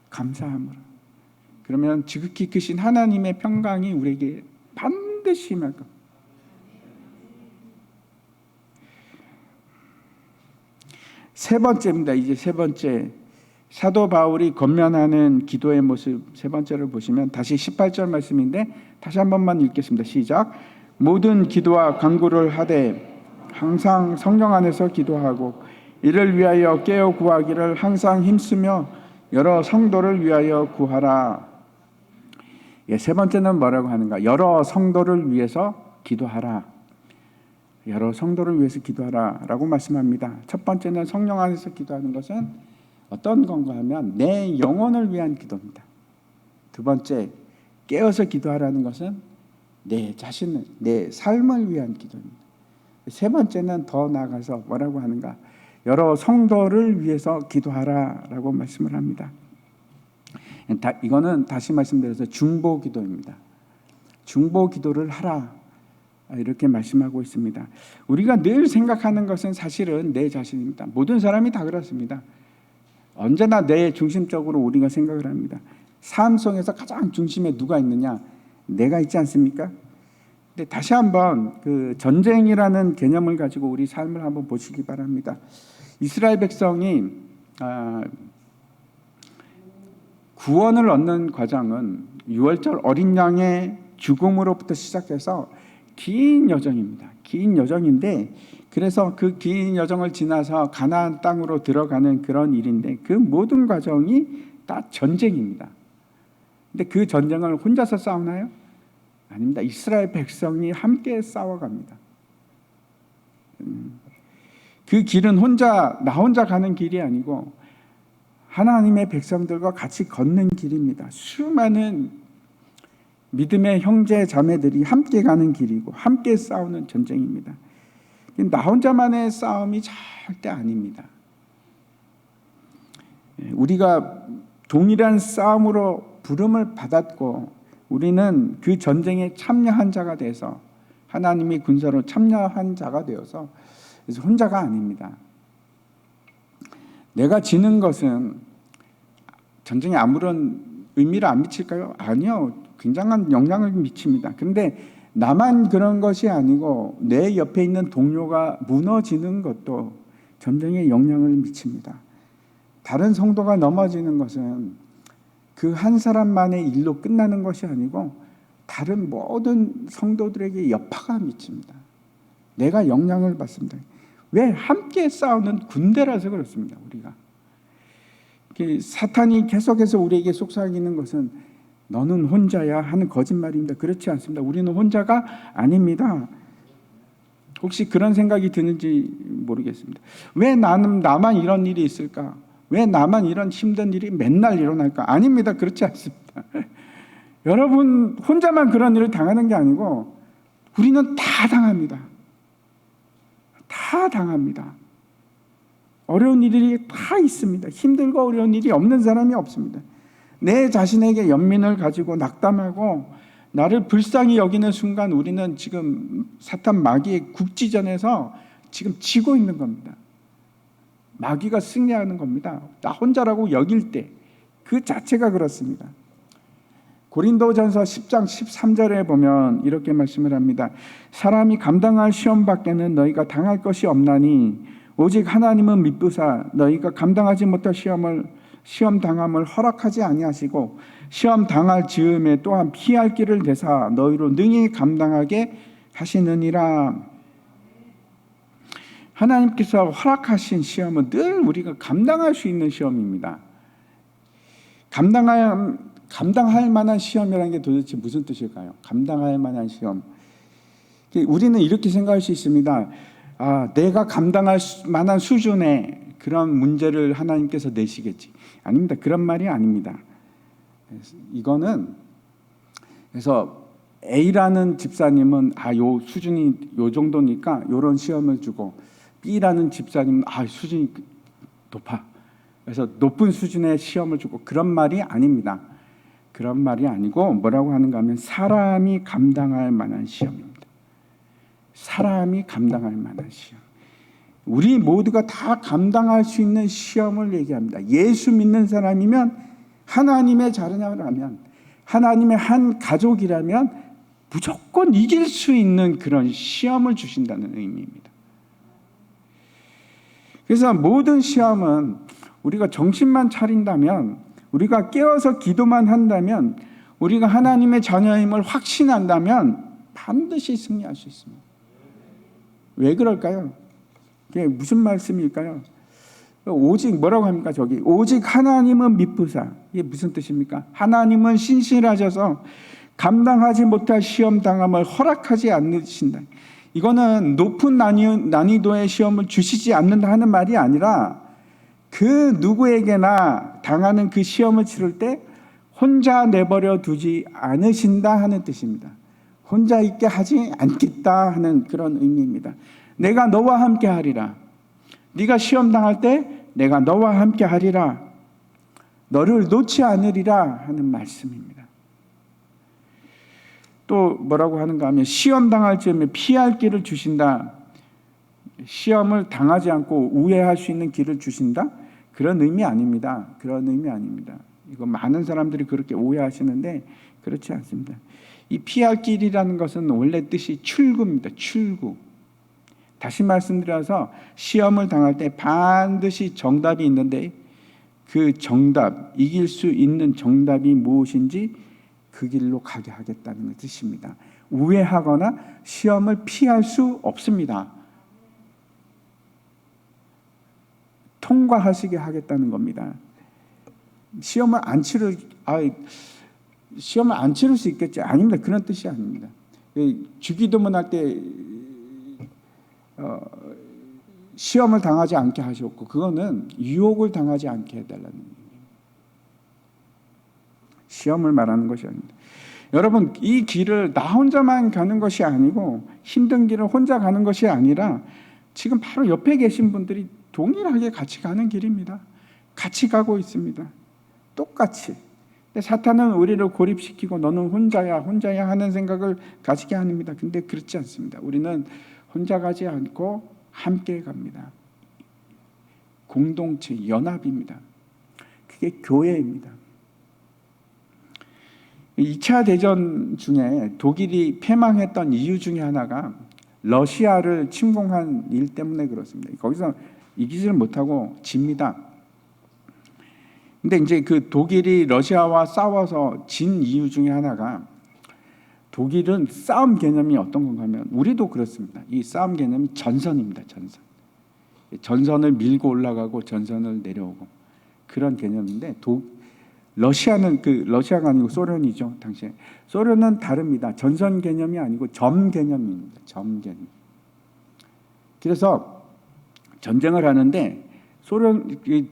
감사함으로. 그러면 지극히 크신 하나님의 평강이 우리에게 반드시 임할 겁니다. 세 번째입니다. 이제 세 번째, 사도 바울이 권면하는 기도의 모습 세 번째를 보시면 다시 18절 말씀인데 다시 한 번만 읽겠습니다. 시작. 모든 기도와 간구를 하되 항상 성령 안에서 기도하고 이를 위하여 깨어 구하기를 항상 힘쓰며 여러 성도를 위하여 구하라. 세 번째는 뭐라고 하는가? 여러 성도를 위해서 기도하라. 여러 성도를 위해서 기도하라 라고 말씀합니다. 첫 번째는 성령 안에서 기도하는 것은 어떤 건가 하면 내 영혼을 위한 기도입니다. 두 번째, 깨어서 기도하라는 것은 내 자신을, 내 삶을 위한 기도입니다. 세 번째는 더 나아가서 뭐라고 하는가? 여러 성도를 위해서 기도하라 라고 말씀을 합니다. 이거는 다시 말씀드려서 중보 기도입니다. 중보 기도를 하라 이렇게 말씀하고 있습니다. 우리가 늘 생각하는 것은 사실은 내 자신입니다. 모든 사람이 다 그렇습니다. 언제나 내 중심적으로 우리가 생각을 합니다. 삶 속에서 가장 중심에 누가 있느냐? 내가 있지 않습니까? 근데 다시 한번 그 전쟁이라는 개념을 가지고 우리 삶을 한번 보시기 바랍니다. 이스라엘 백성이 구원을 얻는 과정은 유월절 어린 양의 죽음으로부터 시작해서 긴 여정입니다. 긴 여정인데 그래서 그 긴 여정을 지나서 가나안 땅으로 들어가는 그런 일인데 그 모든 과정이 다 전쟁입니다. 근데 그 전쟁을 혼자서 싸우나요? 아닙니다. 이스라엘 백성이 함께 싸워갑니다. 그 길은 나 혼자 가는 길이 아니고 하나님의 백성들과 같이 걷는 길입니다. 수많은 믿음의 형제 자매들이 함께 가는 길이고 함께 싸우는 전쟁입니다. 나 혼자만의 싸움이 절대 아닙니다. 우리가 동일한 싸움으로 부름을 받았고 우리는 그 전쟁에 참여한 자가 돼서 하나님이 군사로 참여한 자가 되어서 그래서 혼자가 아닙니다. 내가 지는 것은 전쟁에 아무런 의미를 안 미칠까요? 아니요. 굉장한 영향을 미칩니다. 그런데 나만 그런 것이 아니고 내 옆에 있는 동료가 무너지는 것도 전쟁에 영향을 미칩니다. 다른 성도가 넘어지는 것은 그 한 사람만의 일로 끝나는 것이 아니고 다른 모든 성도들에게 여파가 미칩니다. 내가 영향을 받습니다. 왜? 함께 싸우는 군대라서 그렇습니다. 우리가 사탄이 계속해서 우리에게 속삭이는 것은 너는 혼자야 하는 거짓말입니다. 그렇지 않습니다. 우리는 혼자가 아닙니다. 혹시 그런 생각이 드는지 모르겠습니다. 왜 나만 이런 일이 있을까? 왜 나만 이런 힘든 일이 맨날 일어날까? 아닙니다. 그렇지 않습니다. 여러분 혼자만 그런 일을 당하는 게 아니고 우리는 다 당합니다. 다 당합니다. 어려운 일이 다 있습니다. 힘들고 어려운 일이 없는 사람이 없습니다. 내 자신에게 연민을 가지고 낙담하고 나를 불쌍히 여기는 순간 우리는 지금 사탄 마귀의 국지전에서 지금 지고 있는 겁니다. 마귀가 승리하는 겁니다. 나 혼자라고 여길 때 그 자체가 그렇습니다. 고린도전서 10장 13절에 보면 이렇게 말씀을 합니다. 사람이 감당할 시험 밖에는 너희가 당할 것이 없나니 오직 하나님은 미쁘사 너희가 감당하지 못할 시험 당함을 허락하지 아니하시고 시험 당할 즈음에 또한 피할 길을 내사 너희로 능히 감당하게 하시느니라. 하나님께서 허락하신 시험은 늘 우리가 감당할 수 있는 시험입니다. 감당할 만한 시험이라는 게 도대체 무슨 뜻일까요? 감당할 만한 시험. 우리는 이렇게 생각할 수 있습니다. 내가 감당할 만한 수준의 그런 문제를 하나님께서 내시겠지. 아닙니다. 그런 말이 아닙니다. 이거는 그래서 A라는 집사님은 요 수준이 요 정도니까 요런 시험을 주고 B라는 집사님은 수준이 높아. 그래서 높은 수준의 시험을 주고 그런 말이 아닙니다. 그런 말이 아니고 뭐라고 하는가 하면 사람이 감당할 만한 시험입니다. 사람이 감당할 만한 시험. 우리 모두가 다 감당할 수 있는 시험을 얘기합니다. 예수 믿는 사람이면 하나님의 자녀라면 하나님의 한 가족이라면 무조건 이길 수 있는 그런 시험을 주신다는 의미입니다. 그래서 모든 시험은 우리가 정신만 차린다면 우리가 깨어서 기도만 한다면 우리가 하나님의 자녀임을 확신한다면 반드시 승리할 수 있습니다. 왜 그럴까요? 그게 무슨 말씀일까요? 오직 뭐라고 합니까? 오직 하나님은 미쁘사. 이게 무슨 뜻입니까? 하나님은 신실하셔서 감당하지 못할 시험 당함을 허락하지 않으신다. 이거는 높은 난이도의 시험을 주시지 않는다 하는 말이 아니라 그 누구에게나 당하는 그 시험을 치를 때 혼자 내버려 두지 않으신다 하는 뜻입니다. 혼자 있게 하지 않겠다 하는 그런 의미입니다. 내가 너와 함께 하리라. 네가 시험 당할 때 내가 너와 함께 하리라. 너를 놓지 않으리라 하는 말씀입니다. 또 뭐라고 하는가 하면 시험 당할 즈음에 피할 길을 주신다. 시험을 당하지 않고 우회할 수 있는 길을 주신다? 그런 의미 아닙니다. 그런 의미 아닙니다. 이거 많은 사람들이 그렇게 오해하시는데 그렇지 않습니다. 이 피할 길이라는 것은 원래 뜻이 출구입니다. 출구. 다시 말씀드려서 시험을 당할 때 반드시 정답이 있는데 그 정답, 이길 수 있는 정답이 무엇인지 그 길로 가게 하겠다는 뜻입니다. 우회하거나 시험을 피할 수 없습니다. 통과하시게 하겠다는 겁니다. 시험을 안 치를 수 있겠지? 아닙니다. 그런 뜻이 아닙니다. 주기도문 할 때 시험을 당하지 않게 하셨고 그거는 유혹을 당하지 않게 해달라는 의미입니다. 시험을 말하는 것이 아닙니다. 여러분 이 길을 나 혼자만 가는 것이 아니고 힘든 길을 혼자 가는 것이 아니라 지금 바로 옆에 계신 분들이 동일하게 같이 가는 길입니다. 같이 가고 있습니다. 똑같이. 근데 사탄은 우리를 고립시키고 너는 혼자야 하는 생각을 가지게 합니다. 근데 그렇지 않습니다. 우리는 혼자 가지 않고 함께 갑니다. 공동체, 연합입니다. 그게 교회입니다. 2차 대전 중에 독일이 패망했던 이유 중에 하나가 러시아를 침공한 일 때문에 그렇습니다. 거기서 이기지를 못하고 집니다. 근데 이제 그 독일이 러시아와 싸워서 진 이유 중에 하나가, 독일은 싸움 개념이 어떤 건가 하면, 우리도 그렇습니다. 이 싸움 개념이 전선입니다. 전선을 밀고 올라가고 전선을 내려오고 그런 개념인데, 러시아는 러시아가 아니고 소련이죠. 당시에 소련은 다릅니다. 전선 개념이 아니고 점 개념입니다. 점 개념. 그래서 전쟁을 하는데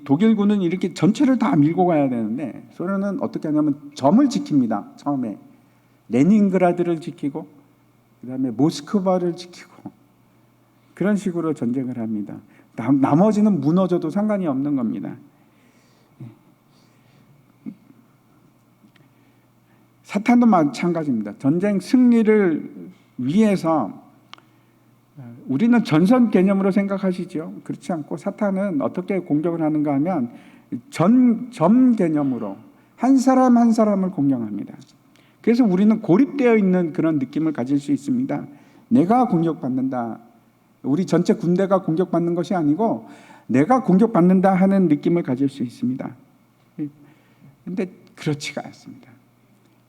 독일군은 이렇게 전체를 다 밀고 가야 되는데, 소련은 어떻게 하냐면 점을 지킵니다. 처음에 레닌그라드를 지키고 그다음에 모스크바를 지키고 그런 식으로 전쟁을 합니다. 나머지는 무너져도 상관이 없는 겁니다. 사탄도 마찬가지입니다. 전쟁 승리를 위해서, 우리는 전선 개념으로 생각하시죠? 그렇지 않고 사탄은 어떻게 공격을 하는가 하면 점 개념으로 한 사람 한 사람을 공격합니다. 그래서 우리는 고립되어 있는 그런 느낌을 가질 수 있습니다. 내가 공격받는다. 우리 전체 군대가 공격받는 것이 아니고 내가 공격받는다 하는 느낌을 가질 수 있습니다. 그런데 그렇지가 않습니다.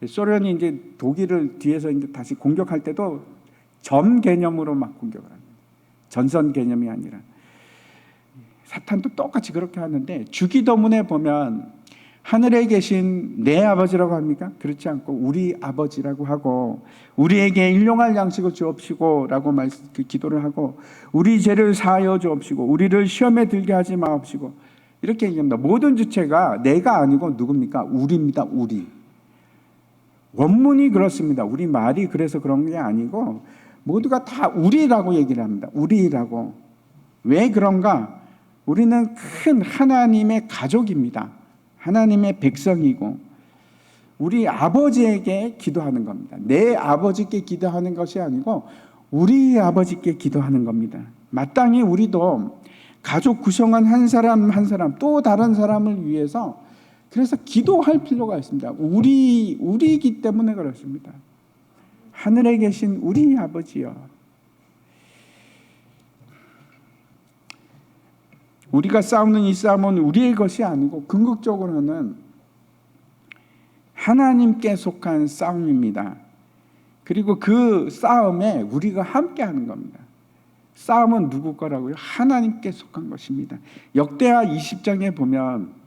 소련이 이제 독일을 뒤에서 이제 다시 공격할 때도 점 개념으로 막 공격을 합니다. 전선 개념이 아니라. 사탄도 똑같이 그렇게 하는데, 주기도문에 보면 하늘에 계신 내 아버지라고 합니까? 그렇지 않고 우리 아버지라고 하고, 우리에게 일용할 양식을 주옵시고 라고 기도를 하고, 우리 죄를 사하여 주옵시고 우리를 시험에 들게 하지 마옵시고, 이렇게 얘기합니다. 모든 주체가 내가 아니고 누굽니까? 우리입니다. 우리. 원문이 그렇습니다. 우리 말이 그래서 그런 게 아니고 모두가 다 우리라고 얘기를 합니다. 우리라고. 왜 그런가? 우리는 큰 하나님의 가족입니다. 하나님의 백성이고 우리 아버지에게 기도하는 겁니다. 내 아버지께 기도하는 것이 아니고 우리 아버지께 기도하는 겁니다. 마땅히 우리도 가족 구성원 한 사람 한 사람, 또 다른 사람을 위해서 그래서 기도할 필요가 있습니다. 우리이기 때문에 그렇습니다. 하늘에 계신 우리 아버지여. 우리가 싸우는 이 싸움은 우리의 것이 아니고 궁극적으로는 하나님께 속한 싸움입니다. 그리고 그 싸움에 우리가 함께하는 겁니다. 싸움은 누구 거라고요? 하나님께 속한 것입니다. 역대하 20장에 보면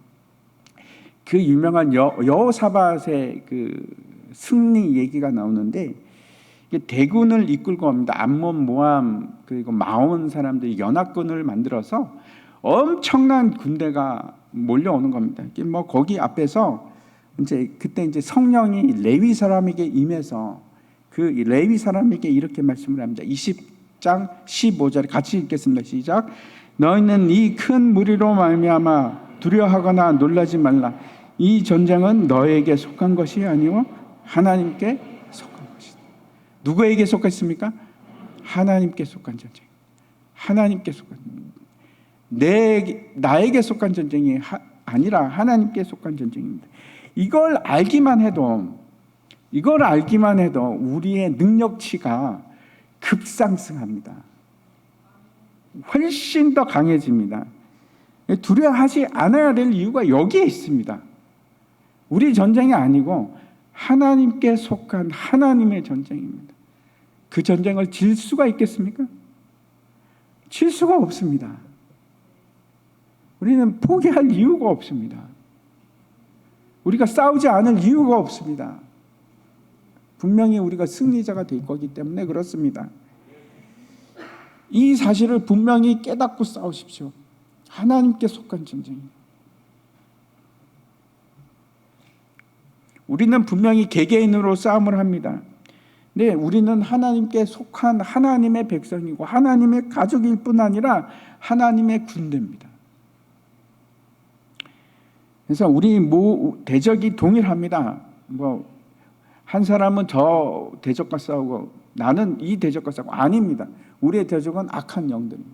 그 유명한 여호사밧의 그 승리 얘기가 나오는데, 대군을 이끌고 옵니다. 암몬, 모함 그리고 마온 사람들이 연합군을 만들어서 엄청난 군대가 몰려오는 겁니다. 뭐 거기 앞에서 그때 성령이 레위 사람에게 임해서 그 레위 사람에게 이렇게 말씀을 합니다. 20장 15절 같이 읽겠습니다. 시작. 너희는 이 큰 무리로 말미암아 두려워하거나 놀라지 말라. 이 전쟁은 너에게 속한 것이 아니오 하나님께 속한 것이다. 누구에게 속했습니까? 하나님께 속한 전쟁. 하나님께 속한, 나에게 속한 전쟁이 아니라 하나님께 속한 전쟁입니다. 이걸 알기만 해도 우리의 능력치가 급상승합니다. 훨씬 더 강해집니다. 두려워하지 않아야 될 이유가 여기에 있습니다. 우리 전쟁이 아니고 하나님께 속한 하나님의 전쟁입니다. 그 전쟁을 질 수가 있겠습니까? 질 수가 없습니다. 우리는 포기할 이유가 없습니다. 우리가 싸우지 않을 이유가 없습니다. 분명히 우리가 승리자가 될 거기 때문에 그렇습니다. 이 사실을 분명히 깨닫고 싸우십시오. 하나님께 속한 전쟁입니다. 우리는 분명히 개개인으로 싸움을 합니다. 네, 우리는 하나님께 속한 하나님의 백성이고 하나님의 가족일 뿐 아니라 하나님의 군대입니다. 그래서 우리 대적이 동일합니다. 한 사람은 저 대적과 싸우고 나는 이 대적과 싸우고, 아닙니다. 우리의 대적은 악한 영들입니다.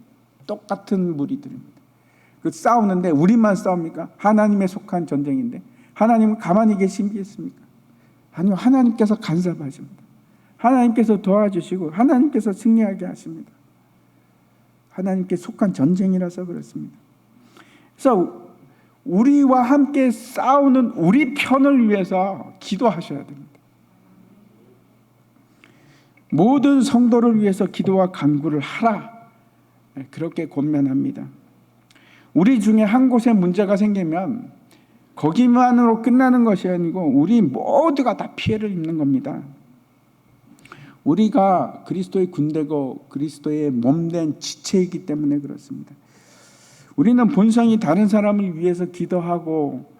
똑같은 무리들입니다. 그 싸우는데 우리만 싸웁니까? 하나님에 속한 전쟁인데 하나님은 가만히 계시겠습니까? 아니요, 하나님께서 간섭하십니다. 하나님께서 도와주시고 하나님께서 승리하게 하십니다. 하나님께 속한 전쟁이라서 그렇습니다. 그래서 우리와 함께 싸우는 우리 편을 위해서 기도하셔야 됩니다. 모든 성도를 위해서 기도와 간구를 하라, 그렇게 권면합니다. 우리 중에 한 곳에 문제가 생기면 거기만으로 끝나는 것이 아니고 우리 모두가 다 피해를 입는 겁니다. 우리가 그리스도의 군대고 그리스도의 몸된 지체이기 때문에 그렇습니다. 우리는 본성이 다른 사람을 위해서 기도하고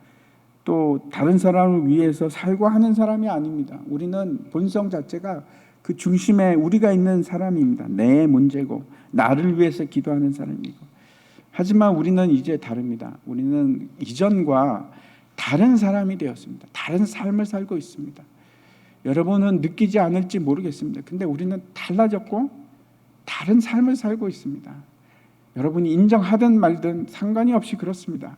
또 다른 사람을 위해서 살고 하는 사람이 아닙니다. 우리는 본성 자체가 그 중심에 우리가 있는 사람입니다. 내 문제고 나를 위해서 기도하는 사람이고. 하지만 우리는 이제 다릅니다. 우리는 이전과 다른 사람이 되었습니다. 다른 삶을 살고 있습니다. 여러분은 느끼지 않을지 모르겠습니다. 근데 우리는 달라졌고 다른 삶을 살고 있습니다. 여러분이 인정하든 말든 상관이 없이 그렇습니다.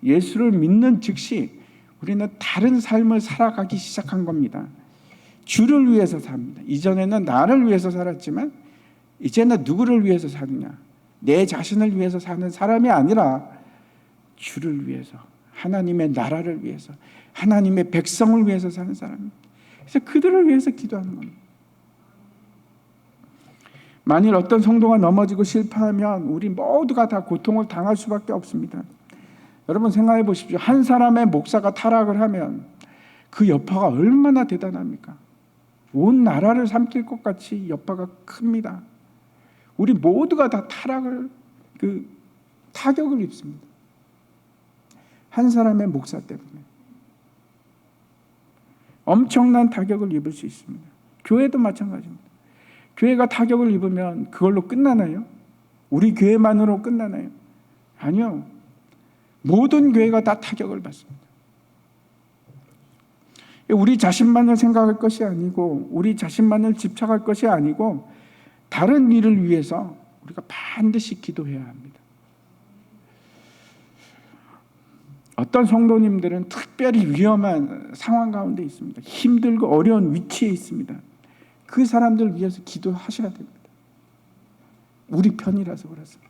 예수를 믿는 즉시 우리는 다른 삶을 살아가기 시작한 겁니다. 주를 위해서 삽니다. 이전에는 나를 위해서 살았지만 이제는 누구를 위해서 사느냐? 내 자신을 위해서 사는 사람이 아니라 주를 위해서, 하나님의 나라를 위해서, 하나님의 백성을 위해서 사는 사람입니다. 그래서 그들을 위해서 기도하는 겁니다. 만일 어떤 성도가 넘어지고 실패하면 우리 모두가 다 고통을 당할 수밖에 없습니다. 여러분 생각해 보십시오. 한 사람의 목사가 타락을 하면 그 여파가 얼마나 대단합니까? 온 나라를 삼킬 것 같이 여파가 큽니다. 우리 모두가 다 타격을 입습니다. 한 사람의 목사 때문에 엄청난 타격을 입을 수 있습니다. 교회도 마찬가지입니다. 교회가 타격을 입으면 그걸로 끝나나요? 우리 교회만으로 끝나나요? 아니요. 모든 교회가 다 타격을 받습니다. 우리 자신만을 생각할 것이 아니고 우리 자신만을 집착할 것이 아니고 다른 일을 위해서 우리가 반드시 기도해야 합니다. 어떤 성도님들은 특별히 위험한 상황 가운데 있습니다. 힘들고 어려운 위치에 있습니다. 그 사람들을 위해서 기도하셔야 됩니다. 우리 편이라서 그렇습니다.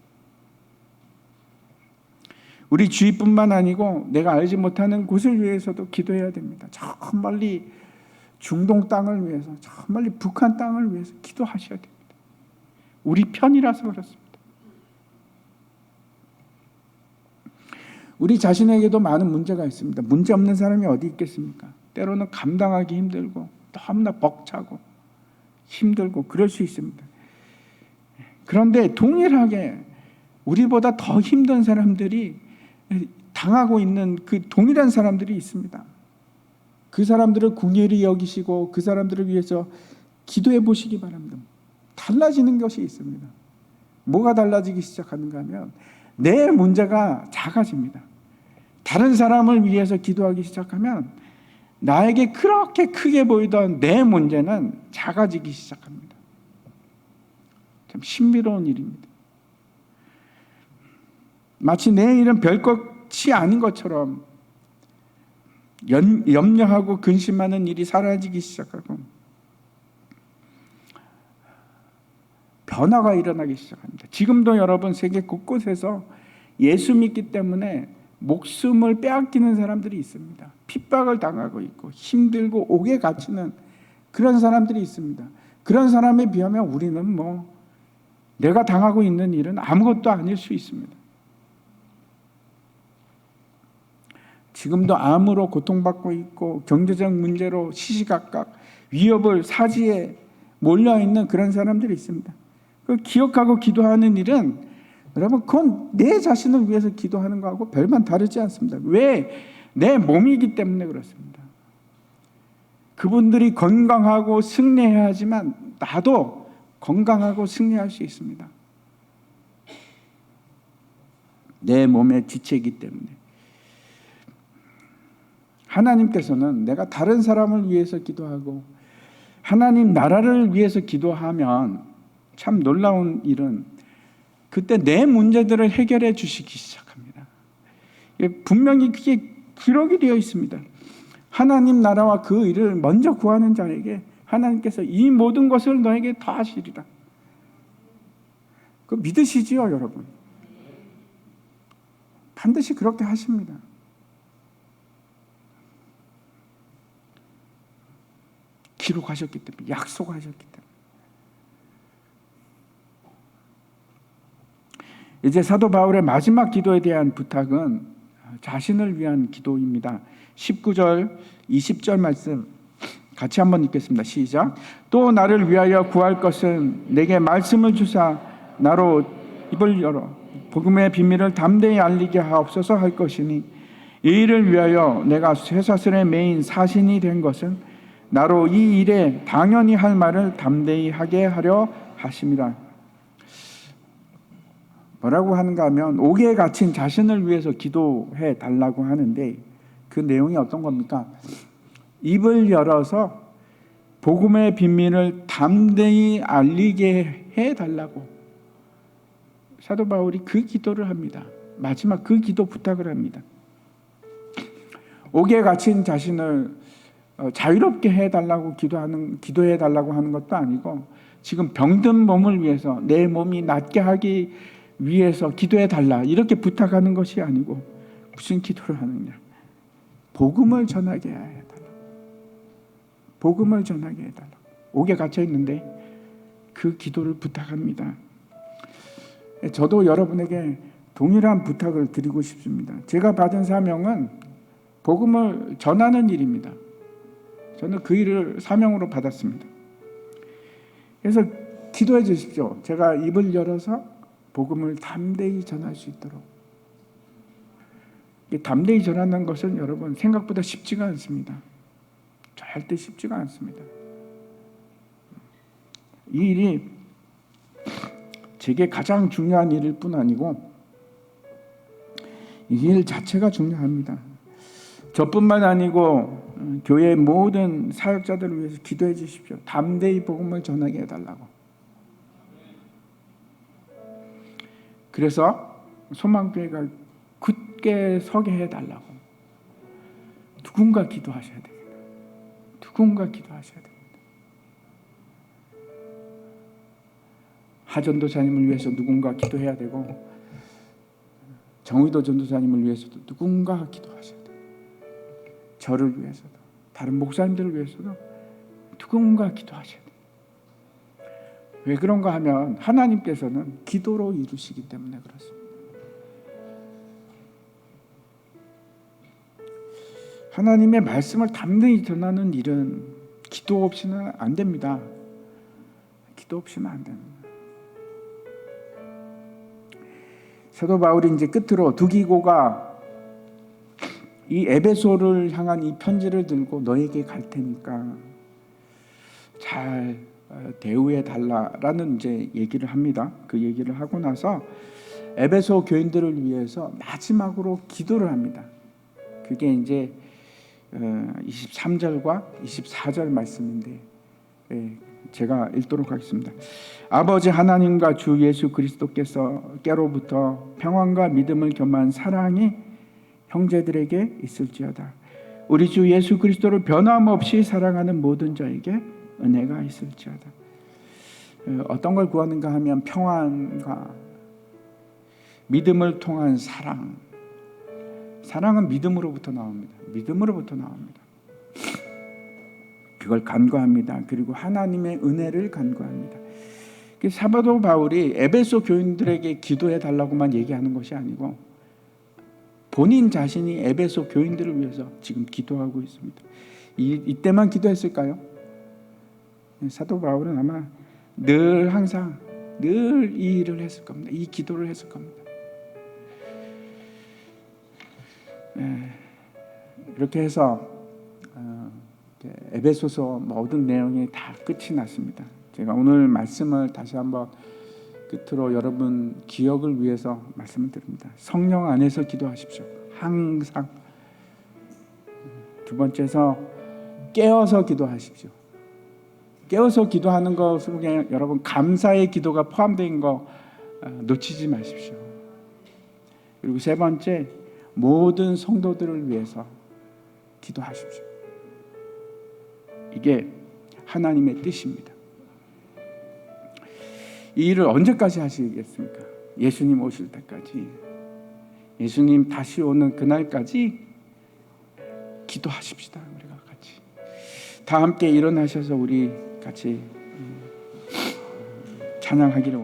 우리 주위뿐만 아니고 내가 알지 못하는 곳을 위해서도 기도해야 됩니다. 저 멀리 중동 땅을 위해서, 저 멀리 북한 땅을 위해서 기도하셔야 됩니다. 우리 편이라서 그렇습니다. 우리 자신에게도 많은 문제가 있습니다. 문제 없는 사람이 어디 있겠습니까? 때로는 감당하기 힘들고 너무나 벅차고 힘들고 그럴 수 있습니다. 그런데 동일하게 우리보다 더 힘든 사람들이 당하고 있는 그 동일한 사람들이 있습니다. 그 사람들을 긍휼히 여기시고 그 사람들을 위해서 기도해 보시기 바랍니다. 달라지는 것이 있습니다. 뭐가 달라지기 시작하는가 하면 내 문제가 작아집니다. 다른 사람을 위해서 기도하기 시작하면 나에게 그렇게 크게 보이던 내 문제는 작아지기 시작합니다. 참 신비로운 일입니다. 마치 내 일은 별것이 아닌 것처럼 염려하고 근심하는 일이 사라지기 시작하고 변화가 일어나기 시작합니다. 지금도 여러분 세계 곳곳에서 예수 믿기 때문에 목숨을 빼앗기는 사람들이 있습니다. 핍박을 당하고 있고 힘들고 옥에 갇히는 그런 사람들이 있습니다. 그런 사람에 비하면 우리는 내가 당하고 있는 일은 아무것도 아닐 수 있습니다. 지금도 암으로 고통받고 있고 경제적 문제로 시시각각 위협을 사지에 몰려있는 그런 사람들이 있습니다. 그걸 기억하고 기도하는 일은 여러분 그건 내 자신을 위해서 기도하는 거하고 별반 다르지 않습니다. 왜? 내 몸이기 때문에 그렇습니다. 그분들이 건강하고 승리해야 하지만 나도 건강하고 승리할 수 있습니다. 내 몸의 지체이기 때문에. 하나님께서는 내가 다른 사람을 위해서 기도하고 하나님 나라를 위해서 기도하면 참 놀라운 일은 그때 내 문제들을 해결해 주시기 시작합니다. 분명히 그게 기록이 되어 있습니다. 하나님 나라와 그 일을 먼저 구하는 자에게 하나님께서 이 모든 것을 너에게 더하시리라. 그 믿으시지요, 여러분? 반드시 그렇게 하십니다. 기록하셨기 때문에, 약속하셨기 때문에. 이제 사도 바울의 마지막 기도에 대한 부탁은 자신을 위한 기도입니다. 19절, 20절 말씀 같이 한번 읽겠습니다. 시작. 또 나를 위하여 구할 것은 내게 말씀을 주사 나로 입을 열어 복음의 비밀을 담대히 알리게 하옵소서 할 것이니, 이 일을 위하여 내가 쇠사슬에 매인 사신이 된 것은 나로 이 일에 당연히 할 말을 담대히 하게 하려 하심이라. 뭐라고 하는가 하면 옥에 갇힌 자신을 위해서 기도해 달라고 하는데, 그 내용이 어떤 겁니까? 입을 열어서 복음의 비밀을 담대히 알리게 해 달라고 사도 바울이 그 기도를 합니다. 마지막 그 기도 부탁을 합니다. 옥에 갇힌 자신을 자유롭게 해달라고 기도해 달라고 하는 것도 아니고, 지금 병든 몸을 위해서 내 몸이 낫게 하기 위해서 기도해 달라 이렇게 부탁하는 것이 아니고, 무슨 기도를 하느냐? 복음을 전하게 해달라. 복음을 전하게 해달라. 옥에 갇혀 있는데 그 기도를 부탁합니다. 저도 여러분에게 동일한 부탁을 드리고 싶습니다. 제가 받은 사명은 복음을 전하는 일입니다. 저는 그 일을 사명으로 받았습니다. 그래서 기도해 주십시오. 제가 입을 열어서 복음을 담대히 전할 수 있도록. 담대히 전하는 것은 여러분 생각보다 쉽지가 않습니다. 절대 쉽지가 않습니다. 이 일이 제게 가장 중요한 일일 뿐 아니고 이 일 자체가 중요합니다. 저뿐만 아니고 교회의 모든 사역자들을 위해서 기도해 주십시오. 담대히 복음을 전하게 해달라고. 그래서 소망교회가 굳게 서게 해달라고 누군가 기도하셔야 됩니다. 누군가 기도하셔야 됩니다. 하전도사님을 위해서 누군가 기도해야 되고, 정의도 전도사님을 위해서도 누군가 기도하셔야 돼요. 저를 위해서도, 다른 목사님들을 위해서도 누군가 기도하셔야 돼요. 왜 그런가 하면 하나님께서는 기도로 이루시기 때문에 그렇습니다. 하나님의 말씀을 담대히 전하는 일은 기도 없이는 안 됩니다. 기도 없이는 안 됩니다. 사도 바울이 이제 끝으로 두기고가 이 에베소를 향한 이 편지를 들고 너에게 갈 테니까 잘 대우해 달라라는 이제 얘기를 합니다. 그 얘기를 하고 나서 에베소 교인들을 위해서 마지막으로 기도를 합니다. 그게 이제 23절과 24절 말씀인데 제가 읽도록 하겠습니다. 아버지 하나님과 주 예수 그리스도께서 깨로부터 평안과 믿음을 겸한 사랑이 형제들에게 있을지어다. 우리 주 예수 그리스도를 변함없이 사랑하는 모든 자에게 은혜가 있을지어다. 어떤 걸 구하는가 하면 평안과 믿음을 통한 사랑. 사랑은 믿음으로부터 나옵니다. 믿음으로부터 나옵니다. 그걸 간구합니다. 그리고 하나님의 은혜를 간구합니다. 사도 바울이 에베소 교인들에게 기도해 달라고만 얘기하는 것이 아니고 본인 자신이 에베소 교인들을 위해서 지금 기도하고 있습니다. 이때만 기도했을까요? 사도 바울은 아마 늘 항상 늘 이 일을 했을 겁니다. 이 기도를 했을 겁니다. 이렇게 해서 에베소서 모든 내용이 다 끝이 났습니다. 제가 오늘 말씀을 다시 한번 끝으로 여러분 기억을 위해서 말씀을 드립니다. 성령 안에서 기도하십시오. 항상. 두 번째서 깨어서 기도하십시오. 깨어서 기도하는 것 속에 여러분 감사의 기도가 포함된 거 놓치지 마십시오. 그리고 세 번째, 모든 성도들을 위해서 기도하십시오. 이게 하나님의 뜻입니다. 이 일을 언제까지 하시겠습니까? 예수님 오실 때까지, 예수님 다시 오는 그날까지 기도하십시다. 우리가 같이 다 함께 일어나셔서 우리 같이 찬양하기를